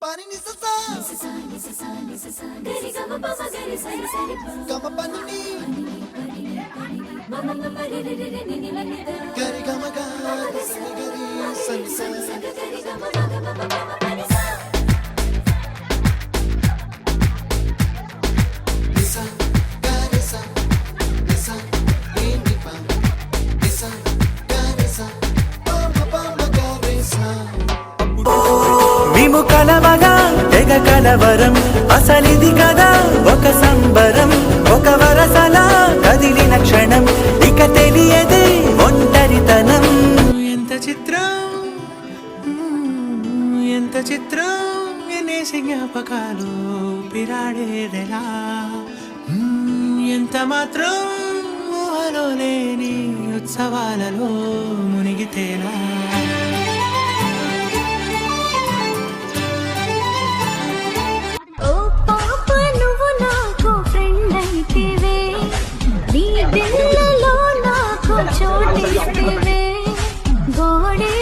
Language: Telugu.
Pani ni sa gari gama pa ma gari sa gama pani ni mama mama re re re re ni ni ni da gari gama ga gari sa gari gama mama pani sa nisa gari sa nisa ni pa nisa gari sa mama gari sa మేము కలవగా తెగ కలవరం అసలిది కదా ఒక సంబరం ఒక వరసలా కదిలిన క్షణం ఇక తెలియదే ఒంటరితనం ఎంత చిత్రం ఎనేసి జ్ఞాపకాలు పిరాడేదెలా ఎంత మాత్రం ఊహలో లేని ఉత్సవాలలో మునిగితేలా నీ దిల్లలో నాకు చోటిస్తే గోడే